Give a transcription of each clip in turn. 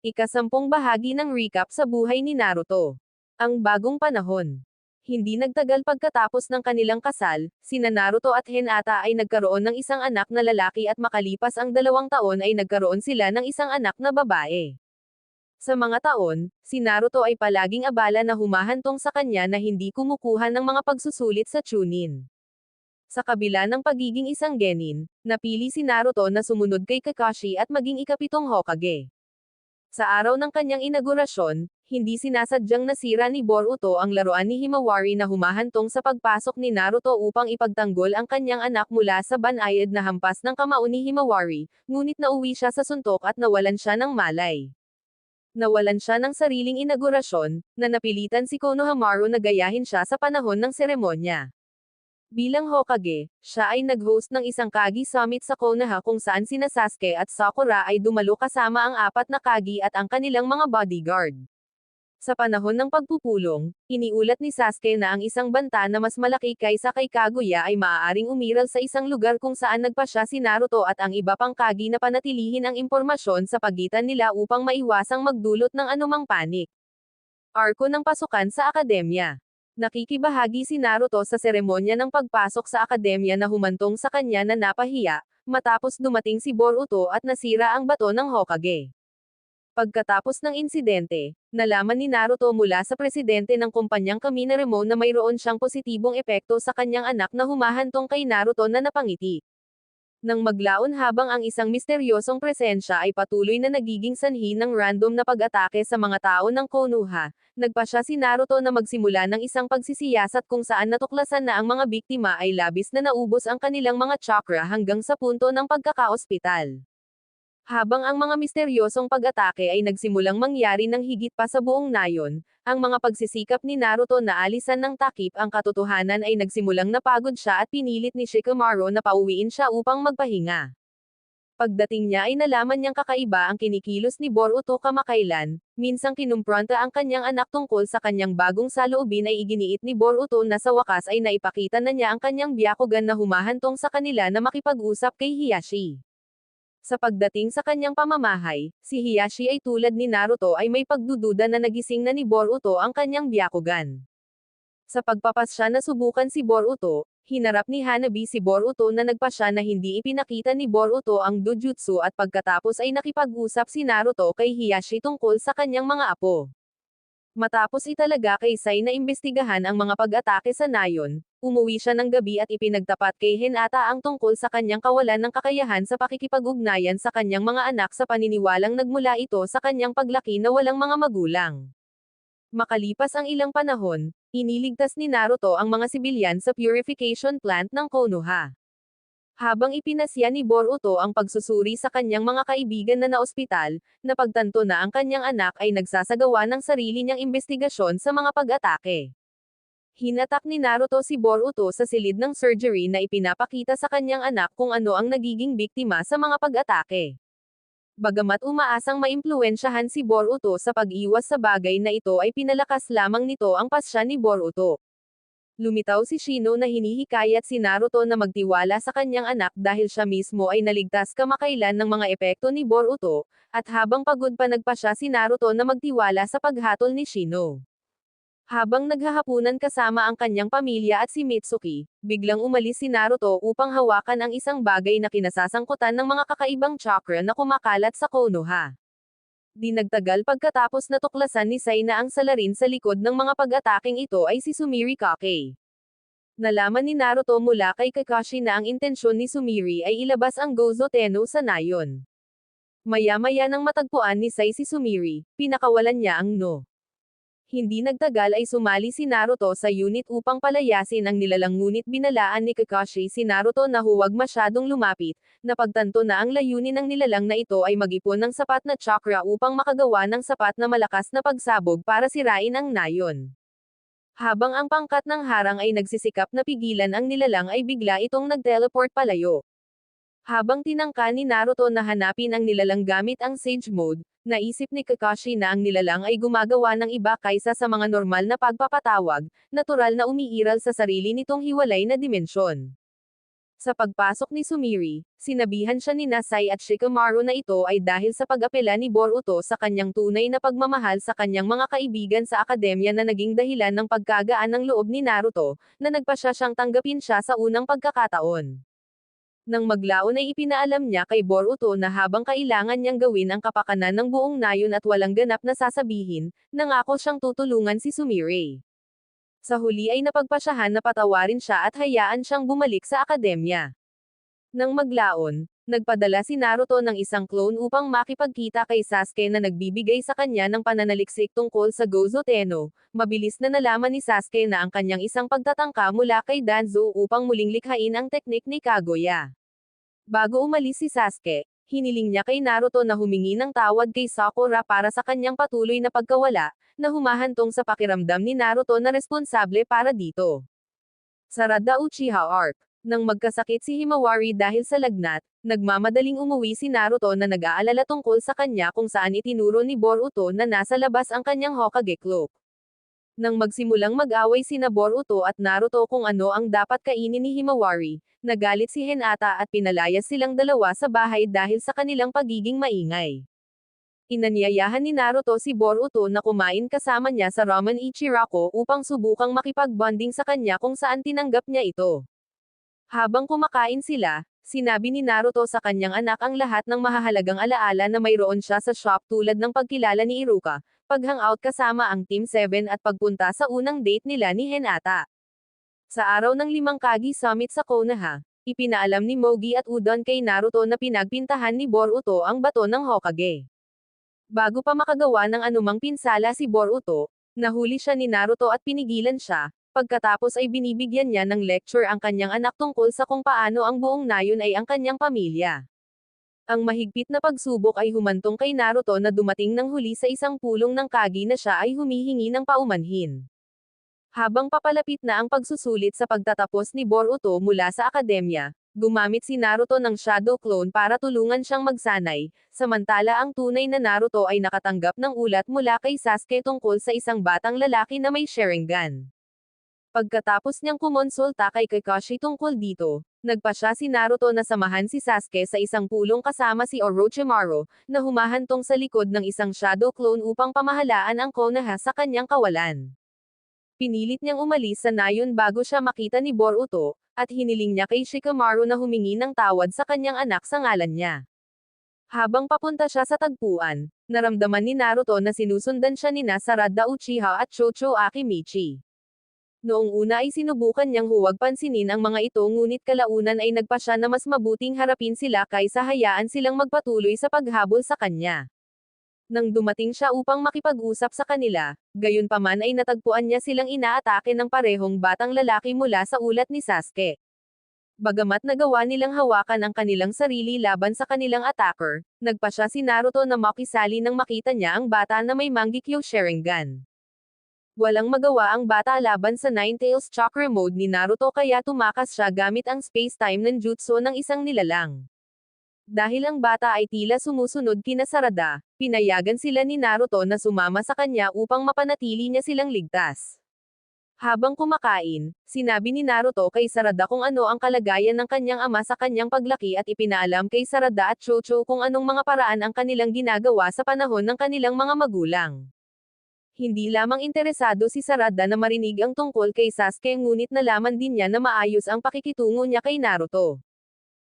Ika-10 bahagi ng recap sa buhay ni Naruto. Ang bagong panahon. Hindi nagtagal pagkatapos ng kanilang kasal, sina Naruto at Hinata ay nagkaroon ng isang anak na lalaki at makalipas ang 2 taon ay nagkaroon sila ng isang anak na babae. Sa mga taon, si Naruto ay palaging abala na humahantong sa kanya na hindi kumukuha ng mga pagsusulit sa Chunin. Sa kabila ng pagiging isang genin, napili si Naruto na sumunod kay Kakashi at maging ika-7 Hokage. Sa araw ng kanyang inaugurasyon, hindi sinasadyang nasira ni Boruto ang laruan ni Himawari na humahantong sa pagpasok ni Naruto upang ipagtanggol ang kanyang anak mula sa banayad na hampas ng kamao ni Himawari, ngunit nauwi siya sa suntok at nawalan siya ng malay. Nawalan siya ng sariling inaugurasyon, na napilitan si Konohamaru na gayahin siya sa panahon ng seremonya. Bilang Hokage, siya ay nag-host ng isang Kage Summit sa Konoha kung saan sina Sasuke at Sakura ay dumalo kasama ang 4 na Kage at ang kanilang mga bodyguard. Sa panahon ng pagpupulong, iniulat ni Sasuke na ang isang banta na mas malaki kaysa kay Kaguya ay maaaring umiral sa isang lugar kung saan nagpasya si Naruto at ang iba pang Kage na panatilihin ang impormasyon sa pagitan nila upang maiwasang magdulot ng anumang panik. Arko ng pasukan sa akademya. Nakikibahagi si Naruto sa seremonya ng pagpasok sa akademya na humantong sa kanya na napahiya, matapos dumating si Boruto at nasira ang bato ng Hokage. Pagkatapos ng insidente, nalaman ni Naruto mula sa presidente ng kumpanyang Kaminaremo na mayroon siyang positibong epekto sa kanyang anak na humahantong kay Naruto na napangiti. Nang maglaon habang ang isang misteryosong presensya ay patuloy na nagiging sanhi ng random na pag-atake sa mga tao ng Konoha, nagpasya si Naruto na magsimula ng isang pagsisiyasat kung saan natuklasan na ang mga biktima ay labis na naubos ang kanilang mga chakra hanggang sa punto ng pagkakaospital. Habang ang mga misteryosong pag-atake ay nagsimulang mangyari ng higit pa sa buong nayon, ang mga pagsisikap ni Naruto na alisan ng takip ang katotohanan ay nagsimulang napagod siya at pinilit ni Shikamaru na pauwiin siya upang magpahinga. Pagdating niya ay nalaman niyang kakaiba ang kinikilos ni Boruto kamakailan, minsang kinumpronta ang kanyang anak tungkol sa kanyang bagong saloobin ay iginiit ni Boruto na sa wakas ay naipakita na niya ang kanyang Byakugan na humahantong sa kanila na makipag-usap kay Hiyashi. Sa pagdating sa kanyang pamamahay, si Hiyashi ay tulad ni Naruto ay may pagdududa na nagising na ni Boruto ang kanyang Byakugan. Sa pagpapasya na subukan si Boruto, hinarap ni Hanabi si Boruto na nagpasya na hindi ipinakita ni Boruto ang Dojutsu at pagkatapos ay nakipag-usap si Naruto kay Hiyashi tungkol sa kanyang mga apo. Matapos italaga kay Sai na imbestigahan ang mga pag-atake sa nayon, umuwi siya ng gabi at ipinagtapat kay Hinata ang tungkol sa kanyang kawalan ng kakayahan sa pakikipag-ugnayan sa kanyang mga anak sa paniniwalang nagmula ito sa kanyang paglaki na walang mga magulang. Makalipas ang ilang panahon, iniligtas ni Naruto ang mga sibilyan sa purification plant ng Konoha. Habang ipinasya ni Boruto ang pagsusuri sa kanyang mga kaibigan na naospital, napagtanto na ang kanyang anak ay nagsasagawa ng sarili niyang imbestigasyon sa mga pag-atake. Hinatak ni Naruto si Boruto sa silid ng surgery na ipinapakita sa kanyang anak kung ano ang nagiging biktima sa mga pag-atake. Bagamat umaasang maimpluwensyahan si Boruto sa pag-iwas sa bagay na ito ay pinalakas lamang nito ang pasya ni Boruto. Lumitaw si Shino na hinihikayat si Naruto na magtiwala sa kanyang anak dahil siya mismo ay naligtas kamakailan ng mga epekto ni Boruto, at habang pagod pa nagpasya si Naruto na magtiwala sa paghatol ni Shino. Habang naghahapunan kasama ang kanyang pamilya at si Mitsuki, biglang umalis si Naruto upang hawakan ang isang bagay na kinasasangkutan ng mga kakaibang chakra na kumakalat sa Konoha. Di nagtagal pagkatapos natuklasan ni Sai na ang salarin sa likod ng mga pag-ataking ito ay si Sumire Kake. Nalaman ni Naruto mula kay Kakashi na ang intensyon ni Sumire ay ilabas ang Gozo Tenno sa nayon. Maya-maya nang matagpuan ni Sai si Sumire, pinakawalan niya ang No. Hindi nagtagal ay sumali si Naruto sa unit upang palayasin ang nilalang ngunit binalaan ni Kakashi si Naruto na huwag masyadong lumapit, napagtanto na ang layunin ng nilalang na ito ay mag-ipon ng sapat na chakra upang makagawa ng sapat na malakas na pagsabog para sirain ang nayon. Habang ang pangkat ng harang ay nagsisikap na pigilan ang nilalang ay bigla itong nag-teleport palayo. Habang tinangka ni Naruto na hanapin ang nilalang gamit ang Sage Mode, naisip ni Kakashi na ang nilalang ay gumagawa ng iba kaysa sa mga normal na pagpapatawag, natural na umiiral sa sarili nitong hiwalay na dimensyon. Sa pagpasok ni Sumire, sinabihan siya ni Nasai at Shikamaru na ito ay dahil sa pag-apela ni Boruto sa kanyang tunay na pagmamahal sa kanyang mga kaibigan sa akademya na naging dahilan ng pagkagaan ng loob ni Naruto, na nagpasya siyang tanggapin siya sa unang pagkakataon. Nang maglaon ay ipinaalam niya kay Boruto na habang kailangan niyang gawin ang kapakanan ng buong nayon at walang ganap na sasabihin, nangako siyang tutulungan si Sumire. Sa huli ay napagpasyahan na patawarin siya at hayaan siyang bumalik sa akademya. Nang maglaon, nagpadala si Naruto ng isang clone upang makipagkita kay Sasuke na nagbibigay sa kanya ng pananaliksik tungkol sa Gozo Tenno. Mabilis na nalaman ni Sasuke na ang kanyang isang pagtatangka mula kay Danzo upang muling likhain ang teknik ni Kaguya. Bago umalis si Sasuke, hiniling niya kay Naruto na humingi ng tawad kay Sakura para sa kanyang patuloy na pagkawala, na humahantong sa pakiramdam ni Naruto na responsable para dito. Sa Rada Uchiha Arc, nang magkasakit si Himawari dahil sa lagnat, nagmamadaling umuwi si Naruto na nag-aalala tungkol sa kanya kung saan itinuro ni Boruto na nasa labas ang kanyang Hokage cloak. Nang magsimulang mag-away sina Boruto at Naruto kung ano ang dapat kainin ni Himawari, nagalit si Hinata at pinalayas silang dalawa sa bahay dahil sa kanilang pagiging maingay. Inanyayahan ni Naruto si Boruto na kumain kasama niya sa Ramen Ichiraku upang subukang makipag-bonding sa kanya kung saan tinanggap niya ito. Habang kumakain sila, sinabi ni Naruto sa kanyang anak ang lahat ng mahahalagang alaala na mayroon siya sa shop tulad ng pagkilala ni Iruka, pag-hangout kasama ang Team 7 at pagpunta sa unang date nila ni Hinata. Sa araw ng 5 Kage Summit sa Konoha, ipinaalam ni Mogi at Udon kay Naruto na pinagpintahan ni Boruto ang bato ng Hokage. Bago pa makagawa ng anumang pinsala si Boruto, nahuli siya ni Naruto at pinigilan siya, pagkatapos ay binibigyan niya ng lecture ang kanyang anak tungkol sa kung paano ang buong nayon ay ang kanyang pamilya. Ang mahigpit na pagsubok ay humantong kay Naruto na dumating ng huli sa isang pulong ng Kage na siya ay humihingi ng paumanhin. Habang papalapit na ang pagsusulit sa pagtatapos ni Boruto mula sa akademya, gumamit si Naruto ng Shadow Clone para tulungan siyang magsanay, samantala ang tunay na Naruto ay nakatanggap ng ulat mula kay Sasuke tungkol sa isang batang lalaki na may Sharingan. Pagkatapos niyang kumonsulta kay Kakashi tungkol dito, nagpasya si Naruto na samahan si Sasuke sa isang pulong kasama si Orochimaru, na humahantong sa likod ng isang Shadow Clone upang pamahalaan ang Konoha sa kanyang kawalan. Pinilit niyang umalis sa nayon bago siya makita ni Boruto, at hiniling niya kay Shikamaru na humingi ng tawad sa kanyang anak sa ngalan niya. Habang papunta siya sa tagpuan, naramdaman ni Naruto na sinusundan siya ni Sarada Uchiha at Chocho Akimichi. Noong una ay sinubukan niyang huwag pansinin ang mga ito ngunit kalaunan ay nagpasya na mas mabuting harapin sila kaysa hayaan silang magpatuloy sa paghabol sa kanya. Nang dumating siya upang makipag-usap sa kanila, gayunpaman ay natagpuan niya silang inaatake ng parehong batang lalaki mula sa ulat ni Sasuke. Bagamat nagawa nilang hawakan ang kanilang sarili laban sa kanilang attacker, nagpasya si Naruto na makisali nang makita niya ang bata na may Mangekyo Sharingan. Walang magawa ang bata laban sa Nine-Tails Chakra Mode ni Naruto kaya tumakas siya gamit ang space-time ninjutsu ng isang nilalang. Dahil ang bata ay tila sumusunod kina Sarada, pinayagan sila ni Naruto na sumama sa kanya upang mapanatili niya silang ligtas. Habang kumakain, sinabi ni Naruto kay Sarada kung ano ang kalagayan ng kanyang ama sa kanyang paglaki at ipinaalam kay Sarada at Chocho kung anong mga paraan ang kanilang ginagawa sa panahon ng kanilang mga magulang. Hindi lamang interesado si Sarada na marinig ang tungkol kay Sasuke ngunit nalaman din niya na maayos ang pakikitungo niya kay Naruto.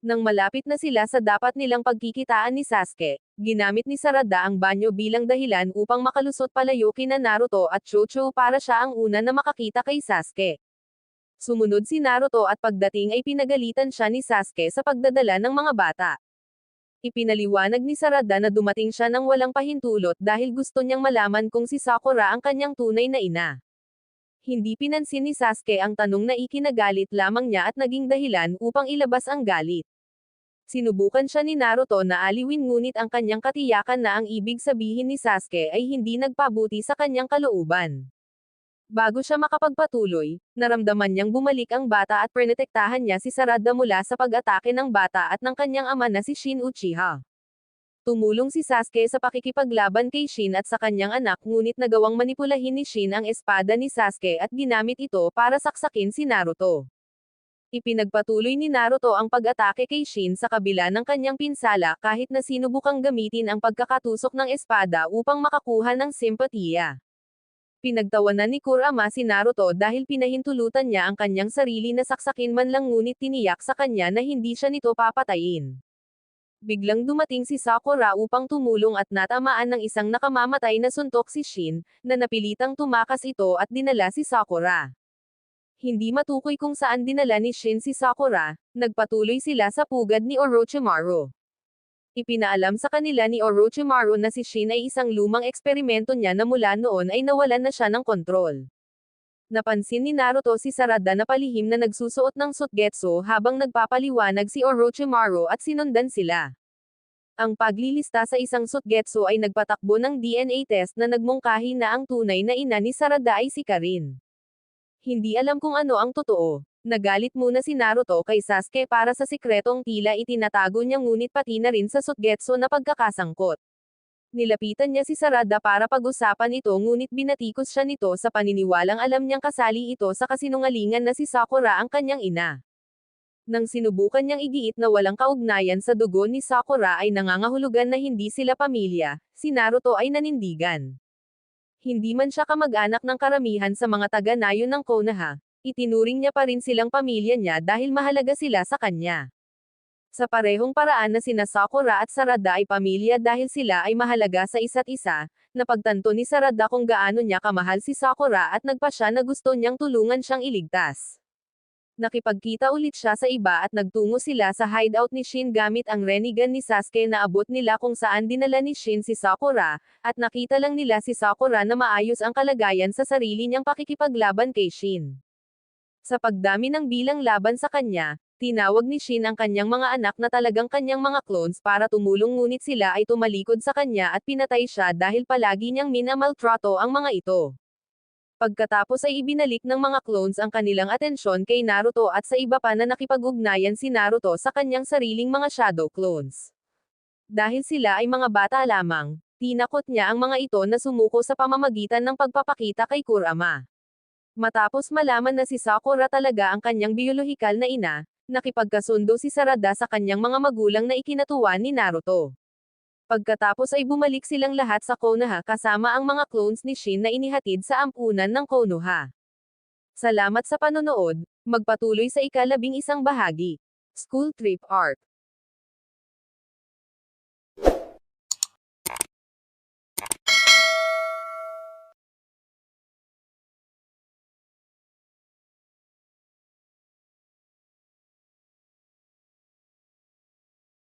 Nang malapit na sila sa dapat nilang pagkikitaan ni Sasuke, ginamit ni Sarada ang banyo bilang dahilan upang makalusot palayo kina Naruto at Chocho para siya ang una na makakita kay Sasuke. Sumunod si Naruto at pagdating ay pinagalitan siya ni Sasuke sa pagdadala ng mga bata. Ipinaliwanag ni Sarada na dumating siya nang walang pahintulot dahil gusto niyang malaman kung si Sakura ang kanyang tunay na ina. Hindi pinansin ni Sasuke ang tanong na ikinagalit lamang niya at naging dahilan upang ilabas ang galit. Sinubukan siya ni Naruto na aliwin ngunit ang kanyang katiyakan na ang ibig sabihin ni Sasuke ay hindi nagpabuti sa kanyang kalooban. Bago siya makapagpatuloy, naramdaman niyang bumalik ang bata at protektahan niya si Sarada mula sa pag-atake ng bata at ng kanyang ama na si Shin Uchiha. Tumulong si Sasuke sa pakikipaglaban kay Shin at sa kanyang anak ngunit nagawang manipulahin ni Shin ang espada ni Sasuke at ginamit ito para saksakin si Naruto. Ipinagpatuloy ni Naruto ang pag-atake kay Shin sa kabila ng kanyang pinsala kahit na sinubukang gamitin ang pagkakatusok ng espada upang makakuha ng simpatiya. Pinagtawanan ni Kurama si Naruto dahil pinahintulutan niya ang kanyang sarili na saksakin man lang ngunit tiniyak sa kanya na hindi siya nito papatayin. Biglang dumating si Sakura upang tumulong at natamaan ng isang nakamamatay na suntok si Shin, na napilitang tumakas ito at dinala si Sakura. Hindi matukoy kung saan dinala ni Shin si Sakura, nagpatuloy sila sa pugad ni Orochimaru. Ipinaalam sa kanila ni Orochimaru na si Shin ay isang lumang eksperimento niya na mula noon ay nawalan na siya ng kontrol. Napansin ni Naruto si Sarada na palihim na nagsusuot ng Sutgetsu habang nagpapaliwanag si Orochimaru at sinundan sila. Ang paglilista sa isang Sutgetsu ay nagpatakbo ng DNA test na nagmungkahi na ang tunay na ina ni Sarada ay si Karin. Hindi alam kung ano ang totoo. Nagalit muna si Naruto kay Sasuke para sa sikretong tila itinatago niya ngunit pati na rin sa Sutgetsu na pagkakasangkot. Nilapitan niya si Sarada para pag-usapan ito ngunit binatikos siya nito sa paniniwalang alam niyang kasali ito sa kasinungalingan na si Sakura ang kanyang ina. Nang sinubukan niyang igiit na walang kaugnayan sa dugo ni Sakura ay nangangahulugan na hindi sila pamilya, si Naruto ay nanindigan. Hindi man siya kamag-anak ng karamihan sa mga taga-nayon ng Konoha, itinuring niya pa rin silang pamilya niya dahil mahalaga sila sa kanya. Sa parehong paraan na sina Sakura at Sarada ay pamilya dahil sila ay mahalaga sa isa't isa, napagtanto ni Sarada kung gaano niya kamahal si Sakura at nagpa siya na gusto niyang tulungan siyang iligtas. Nakipagkita ulit siya sa iba at nagtungo sila sa hideout ni Shin gamit ang Rinnegan ni Sasuke na abot nila kung saan dinala ni Shin si Sakura, at nakita lang nila si Sakura na maayos ang kalagayan sa sarili niyang pakikipaglaban kay Shin. Sa pagdami ng bilang laban sa kanya, tinawag ni Shin ang kanyang mga anak na talagang kanyang mga clones para tumulong ngunit sila ay tumalikod sa kanya at pinatay siya dahil palagi niyang minamaltrato ang mga ito. Pagkatapos ay ibinalik ng mga clones ang kanilang atensyon kay Naruto at sa iba pa na nakipag-ugnayan si Naruto sa kanyang sariling mga shadow clones. Dahil sila ay mga bata lamang, tinakot niya ang mga ito na sumuko sa pamamagitan ng pagpapakita kay Kurama. Matapos malaman na si Sakura talaga ang kanyang biolohikal na ina, nakipagkasundo si Sarada sa kanyang mga magulang na ikinatuwa ni Naruto. Pagkatapos ay bumalik silang lahat sa Konoha kasama ang mga clones ni Shin na inihatid sa ampunan ng Konoha. Salamat sa panonood, magpatuloy sa ika-11 bahagi. School Trip Arc.